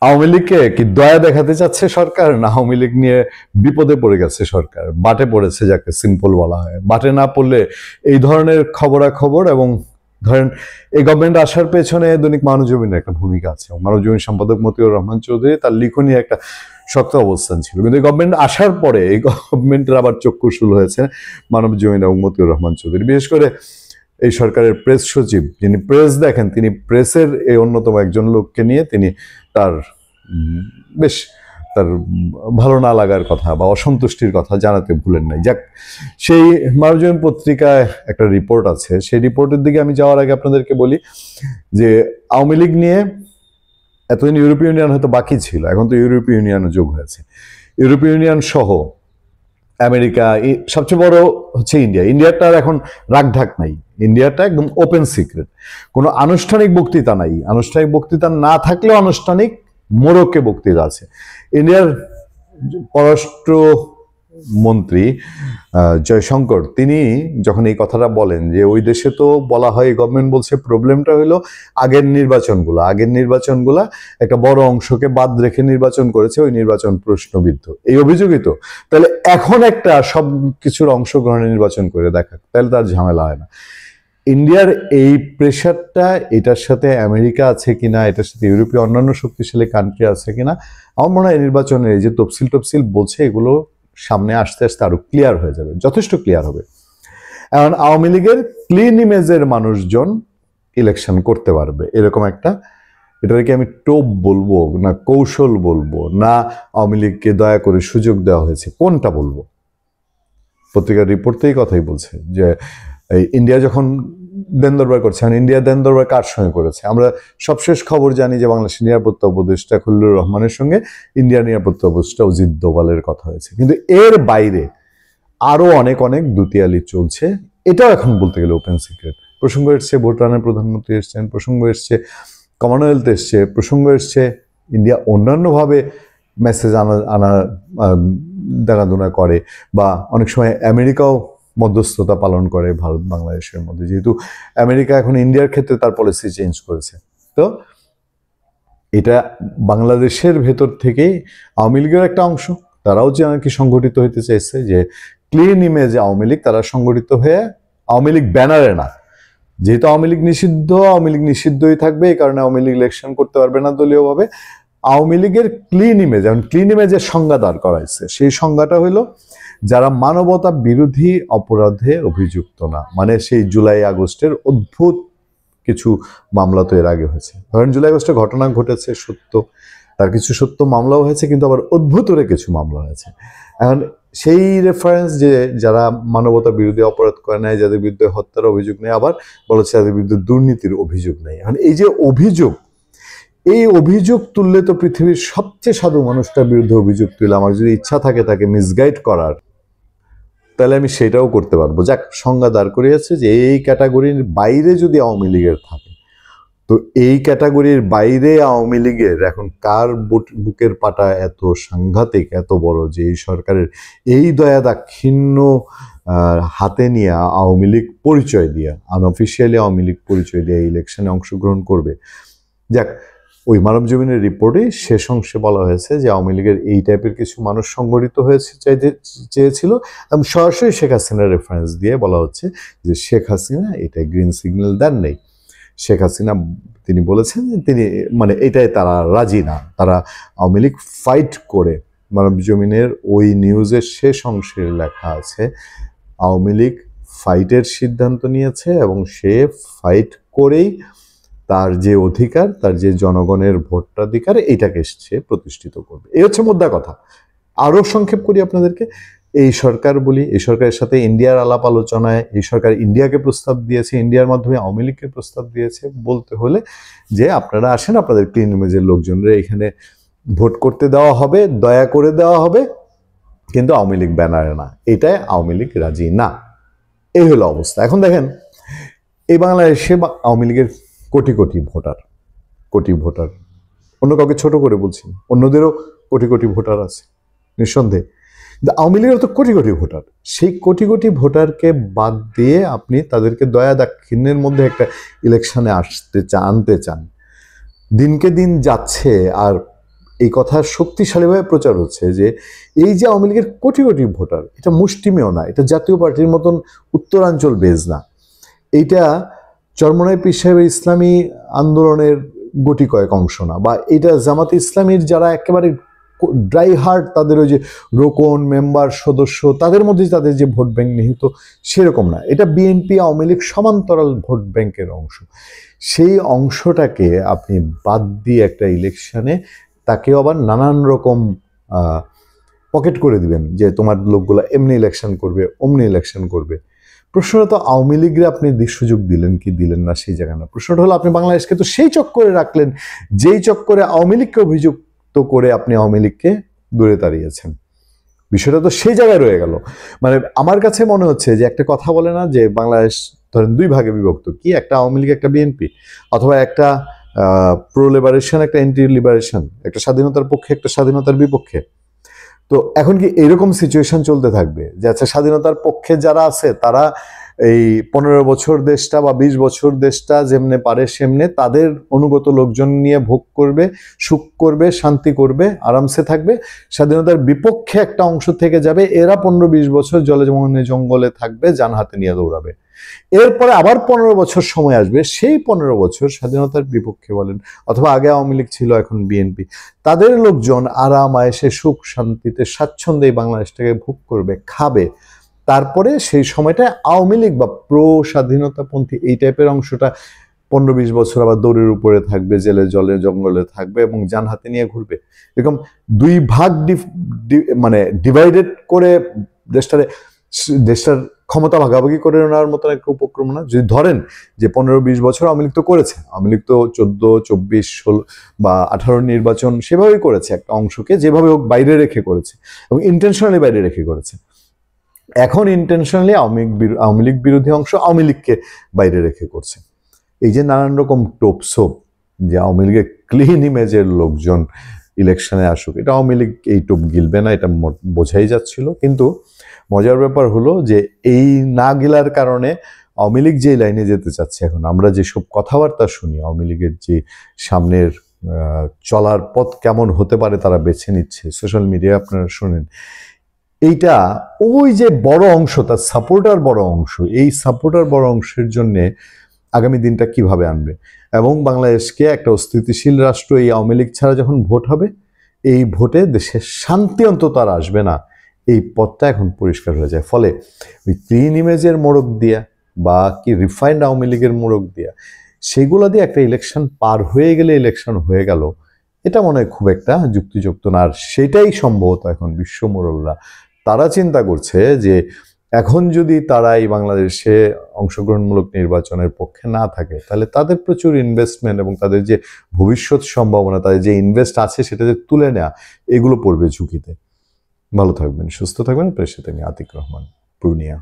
আওয়ামী লীগকে কি দয়া দেখাতে চাচ্ছে সরকার, না আওয়ামী লীগ নিয়ে বিপদে পড়ে গেছে সরকার, বাটে পড়েছে, যাকে সিম্পল বলা হয়। বাটে না পড়লে এই ধরনের খবরাখবর, এবং ধরেন এই গভর্নমেন্ট আসার পেছনে দৈনিক মানবজমিনের একটা ভূমিকা আছে। মানবজমিন সম্পাদক মতিউর রহমান চৌধুরী তার লিখনী একটা শক্ত অবস্থান ছিল, কিন্তু এই গভর্নমেন্ট আসার পরে এই গভর্নমেন্টের আবার চক্ষু শুরু হয়েছে মানবজমিন এবং মতিউর রহমান চৌধুরী। বিশেষ করে এই সরকারের প্রেস সচিব, যিনি প্রেস দেখেন, তিনি প্রেসের এই অন্যতম একজন লোককে নিয়ে তিনি তার বেশ তার ভালো না লাগার কথা বা অসন্তুষ্টির কথা জানাতে ভুলেন নাই। যাক, সেই মানবজমিন পত্রিকায় একটা রিপোর্ট আছে, সেই রিপোর্টের দিকে আমি যাওয়ার আগে আপনাদেরকে বলি যে আওয়ামী লীগ নিয়ে এতদিন ইউরোপীয় ইউনিয়ন হয়তো বাকি ছিল, এখন তো ইউরোপীয় ইউনিয়নও যোগ হয়েছে। ইউরোপীয় ইউনিয়ন সহ আমেরিকা, সবচেয়ে বড় হচ্ছে ইন্ডিয়া। ইন্ডিয়াটার এখন রাগঢাক নাই, ইন্ডিয়াটা একদম ওপেন সিক্রেট, কোনো আনুষ্ঠানিক বক্তৃতা নাই। আনুষ্ঠানিক বক্তৃতা না থাকলেও আনুষ্ঠানিক মোড়কে বক্তৃতা আছে। ইন্ডিয়ার পররাষ্ট্র মন্ত্রী জয়শঙ্কর, তিনি যখন এই কথাটা বলেন যে ওই দেশে তো বলা হয়, গভর্নমেন্ট বলছে প্রবলেমটা হলো আগের নির্বাচনগুলা একটা বড় অংশকে বাদ রেখে নির্বাচন করেছে, ওই নির্বাচন প্রশ্নবিদ্ধ, এই অভিযোগই তো। তাহলে এখন একটা সব কিছুর অংশগ্রহণে নির্বাচন করে দেখা, তাহলে তার ঝামেলা হয় না। ইন্ডিয়ার এই প্রেশারটা, এটার সাথে আমেরিকা আছে কিনা, এটার সাথে ইউরোপীয় অন্যান্য শক্তিশালী কান্ট্রি আছে কিনা, আমার মনে হয় নির্বাচনের এই যে তফসিল বলছে, এগুলো সামনে আস্তে আস্তে আরো ক্লিয়ার হয়ে যাবে, যথেষ্ট ক্লিয়ার হবে। এখন আওয়ামী লীগের ক্লিন ইমেজের মানুষজন ইলেকশন করতে পারবে, এরকম একটা, এটাকে আমি টোপ বলবো না কৌশল বলবো, না আওয়ামী লীগকে দয়া করে সুযোগ দেওয়া হয়েছে, কোনটা বলবো? পত্রিকার রিপোর্টেই কথাই বলছে যে ইন্ডিয়া যখন দেন দরবার করছে, ইন্ডিয়া দেন দরবার কার সঙ্গে করেছে? আমরা সবশেষ খবর জানি যে বাংলাদেশের নিরাপত্তা উপদেষ্টা খলিলুর রহমানের সঙ্গে ইন্ডিয়ার নিরাপত্তা উপদেষ্টা অজিত দোভালের কথা হয়েছে, কিন্তু এর বাইরে আরো অনেক অনেক দুতিয়ালি চলছে। এটাও এখন বলতে গেলে ওপেন সিক্রেট। প্রসঙ্গ এসছে ভুটানের প্রধানমন্ত্রী এসছেন, প্রসঙ্গ এসছে কমনওয়েলথ এসছে, প্রসঙ্গ এসছে ইন্ডিয়া অন্যান্যভাবে মেসেজ আনা দেনাদোনা করে, বা অনেক সময় আমেরিকাও মধ্যস্থতা পালন করে ভারত বাংলাদেশের মধ্যে, যেহেতু আমেরিকা এখন ইন্ডিয়ার ক্ষেত্রে তার পলিসি চেঞ্জ করেছে। তো এটা বাংলাদেশের ভেতর থেকেই আওয়ামী লীগের একটা অংশ, তারাও যে নাকি সংগঠিত হইতে চাইছে, যে ক্লিন ইমেজ আওয়ামী লীগ, তারা সংগঠিত হয়ে আওয়ামী লীগ ব্যানারে না, যেহেতু আওয়ামী লীগ নিষিদ্ধ, আওয়ামী লীগ নিষিদ্ধই থাকবে, এই কারণে আওয়ামী লীগ ইলেকশন করতে পারবে না দলীয়ভাবে। আওয়ামী লীগের ক্লিন ইমেজ, এখন ক্লিন ইমেজের সংজ্ঞা দাঁড় করাইছে, সেই সংজ্ঞাটা হইল যারা মানবতা বিরোধী অপরাধে অভিযুক্ত না। মানে সেই জুলাই আগস্টের অদ্ভুত কিছু মামলা তো এর আগে হয়েছে, ধরেন জুলাই আগস্টে ঘটনা ঘটেছে সত্য, তার কিছু সত্য মামলাও হয়েছে, কিন্তু আবার অদ্ভুতরে কিছু মামলা হয়েছে। এখন সেই রেফারেন্স যে যারা মানবতা বিরোধী অপরাধ করে নেয়, যাদের বিরুদ্ধে হত্যার অভিযোগ নেই, আবার বলেছে যাদের বিরুদ্ধে দুর্নীতির অভিযোগ নেই। এখন এই যে অভিযোগ, এই অভিযোগ তুললে তো পৃথিবীর সবচেয়ে সাধু মানুষটার বিরুদ্ধে অভিযোগ তুলে আমার যদি ইচ্ছা থাকে তাকে মিসগাইড করার, তাহলে আমি সেটাও করতে পারবো। যাক, সংজ্ঞা দাঁড় করিয়েছে যে এই ক্যাটাগরির বাইরে যদি আওয়ামী লীগের থাকে, তো এই ক্যাটাগরির বাইরে আওয়ামী লীগের এখন কার বুকের পাটা এত সাংঘাতিক, এত বড়, যে এই সরকারের এই দয়া দাক্ষিণ্য হাতে নিয়ে আওয়ামী লীগ পরিচয় দিয়ে, আনঅফিসিয়ালি আওয়ামী লীগ পরিচয় দিয়ে ইলেকশনে অংশগ্রহণ করবে। যাক, ওই মানবজমিনের রিপোর্টে শেষ অংশে বলা হয়েছে যে আওয়ামী লীগের এই টাইপের কিছু মানুষ সংগঠিত হয়েছে চেয়েছিল, এবং সরাসরি শেখ হাসিনার রেফারেন্স দিয়ে বলা হচ্ছে যে শেখ হাসিনা এটা গ্রিন সিগন্যাল দেন নেই। শেখ হাসিনা তিনি বলেছেন যে তিনি মানে এটাই তারা রাজি না, তারা আওয়ামী লীগ ফাইট করে। মানবজমিনের ওই নিউজের শেষ অংশে লেখা আছে আওয়ামী লীগ ফাইটের সিদ্ধান্ত নিয়েছে, এবং সে ফাইট করেই তার যে অধিকার, তার যে জনগণের ভোটাধিকার, এইটাকে সে প্রতিষ্ঠিত করবে। এই হচ্ছে মোদ্দা কথা। আরো সংক্ষেপ করি আপনাদেরকে, এই সরকার বলি, এই সরকারের সাথে ইন্ডিয়ার আলাপ আলোচনায় এই সরকার ইন্ডিয়াকে প্রস্তাব দিয়েছে, ইন্ডিয়ার মাধ্যমে আওয়ামী লীগকে প্রস্তাব দিয়েছে বলতে হলে যে আপনারা আসেন, আপনাদের ক্লিন ইমেজের লোকজনরা এখানে ভোট করতে দেওয়া হবে, দয়া করে দেওয়া হবে, কিন্তু আওয়ামী লীগ ব্যানারে না। এটাই আওয়ামী লীগ রাজি না, এই হলো অবস্থা। এখন দেখেন, এই বাংলাদেশে আওয়ামী লীগের কোটি কোটি ভোটার, অন্য কাউকে ছোট করে বলছি, অন্যদেরও কোটি কোটি ভোটার আছে নিঃসন্দেহে, কিন্তু আওয়ামী লীগের তো কোটি কোটি ভোটার। সেই কোটি কোটি ভোটারকে বাদ দিয়ে আপনি তাদেরকে দয়া দাক্ষিণ্যের মধ্যে একটা ইলেকশনে আনতে চান। দিনকে দিন যাচ্ছে, আর এই কথা শক্তিশালীভাবে প্রচার হচ্ছে যে এই যে আওয়ামী লীগের কোটি কোটি ভোটার, এটা মুষ্টিমেয় না, এটা জাতীয় পার্টির মতন উত্তরাঞ্চল বেজ না, এইটা চরমনাই পীর সাহেবের ইসলামী আন্দোলনের গুটি কয়েক অংশ না, বা এটা জামাতে ইসলামীর যারা একেবারে ড্রাই হার্ট, তাদের ওই যে রোকন মেম্বার সদস্য, তাদের মধ্যে তাদের যে ভোট ব্যাংক নিহিত, সেরকম না। এটা বিএনপি আওয়ামী লীগ সমান্তরাল ভোট ব্যাংকের অংশ। সেই অংশটাকে আপনি বাদ দিয়ে একটা ইলেকশনে তাকে আবার নানান রকম পকেট করে দিবেন যে তোমার লোকগুলো এমনি ইলেকশন করবে, অমনি ইলেকশন করবে। প্রশ্নটা তো আওয়ামী লীগরে আপনি সুযোগ দিলেন কি দিলেন না সেই জায়গা না, প্রশ্নটা হলো আপনি বাংলাদেশকে তো সেই চক্করে রাখলেন যেই চক্করে আওয়ামী লীগকে অভিযুক্ত করে আপনি আওয়ামী লীগকে দূরে তাড়িয়েছেন। বিষয়টা তো সেই জায়গায় রয়ে গেল। মানে আমার কাছে মনে হচ্ছে যে একটা কথা বলে না যে বাংলাদেশ ধরেন দুই ভাগে বিভক্ত, কি একটা আওয়ামী লীগ একটা বিএনপি, অথবা একটা প্রো লিবারেশন একটা এন্টি লিবারেশন, একটা স্বাধীনতার পক্ষে একটা স্বাধীনতার বিপক্ষে। তো এখন কি এরকম সিচুয়েশন চলতে থাকবে যে আচ্ছা স্বাধীনতার পক্ষে যারা আছে তারা এই 15 বছর দেশটা বা 20 বছর দেশটা যেমনে পারে সেমনে তাদের অনুগত লোকজন নিয়ে ভোগ করবে, সুখ করবে, শান্তি করবে, আরামসে থাকবে, স্বাধীনতার বিপক্ষে একটা অংশ থেকে যাবে, এরা 15-20 বছর জলে জঙ্গলে থাকবে, যান হাতে নিয়ে দৌড়াবে। এরপরে আবার 15 বছর সময় আসবে, সেই 15 বছর স্বাধীনতার বিপক্ষে বলেন অথবা আগে আওয়ামী লীগ ছিল এখন বিএনপি, তাদের লোকজন আরাম আয়েসে সুখ শান্তিতে স্বাচ্ছন্দ্যে বাংলাদেশটাকে ভোগ করবে, খাবে। তারপরে সেই সময়টা আওয়ামী লীগ বা প্রো স্বাধীনতাপন্থী এই টাইপের অংশটা 15-20 বছর আবার দৌড়ের উপরে থাকবে, জেলে জলে জঙ্গলে থাকবে এবং যান হাতে নিয়ে ঘুরবে। এরকম দুই ভাগ মানে ডিভাইডেড করে দেশটার ক্ষমতা ভাগাভাগি করে নেওয়ার মতো একটা উপক্রম না। যদি ধরেন যে 15-20 বছর আওয়ামী লীগ তো করেছে, আওয়ামী লীগ তো 14, 24, 16 বা 18 নির্বাচন সেভাবেই করেছে, একটা অংশকে যেভাবে হোক বাইরে রেখে করেছে এবং ইন্টেনশনালি বাইরে রেখে করেছে। এখন ইন্টেনশনালি আওয়ামী লীগ বিরোধী অংশ আওয়ামী লীগকে বাইরে রেখে করছে। এই যে নানান রকম টোপসোপ যে আওয়ামী লীগের ক্লিন ইমেজের লোকজন ইলেকশনে আসুক, এটা আওয়ামী লীগ এই টোপ গিলবে না, এটা বোঝাই যাচ্ছিল। কিন্তু মজার ব্যাপার হলো যে এই না গেলার কারণে আওয়ামী লীগ যে লাইনে যেতে চাচ্ছে, এখন আমরা যেসব কথাবার্তা শুনি, আওয়ামী লীগের যে সামনের চলার পথ কেমন হতে পারে তারা বেছে নিচ্ছে, সোশ্যাল মিডিয়ায় আপনারা শোনেন, এইটা ওই যে বড় অংশ, তার সাপোর্টার বড় অংশ, এই সাপোর্টার বড় অংশের জন্যে আগামী দিনটা কিভাবে আনবে এবং বাংলাদেশকে একটা অস্থিতিশীল রাষ্ট্র এই আওয়ামী লীগ ছাড়া যখন ভোট হবে, এই ভোটে দেশের শান্তি অন্তত আর আসবে না, এই পথটা এখন পরিষ্কার হয়ে যায়। ফলে ওই ক্লিন ইমেজের মোড়ক দিয়া বা কি রিফাইন্ড আওয়ামী লীগের মোড়ক দিয়া সেগুলো দিয়ে একটা ইলেকশন পার হয়ে গেলে ইলেকশন হয়ে গেল, এটা মনে হয় খুব একটা যুক্তিযুক্ত না। আর সেটাই সম্ভবত এখন বিশ্ব মোড়লরা তারা চিন্তা করছে যে এখন যদি তারা এই বাংলাদেশে অংশগ্রহণমূলক নির্বাচনের পক্ষে না থাকে, তাহলে তাদের প্রচুর ইনভেস্টমেন্ট এবং তাদের যে ভবিষ্যৎ সম্ভাবনা, তাদের যে ইনভেস্ট আছে সেটা যে তুলে নেওয়া, এগুলো পড়বে ঝুঁকিতে। ভালো থাকবেন, সুস্থ থাকবেন। আপনার সাথে আমি আতিক রহমান, পূর্ণিয়া।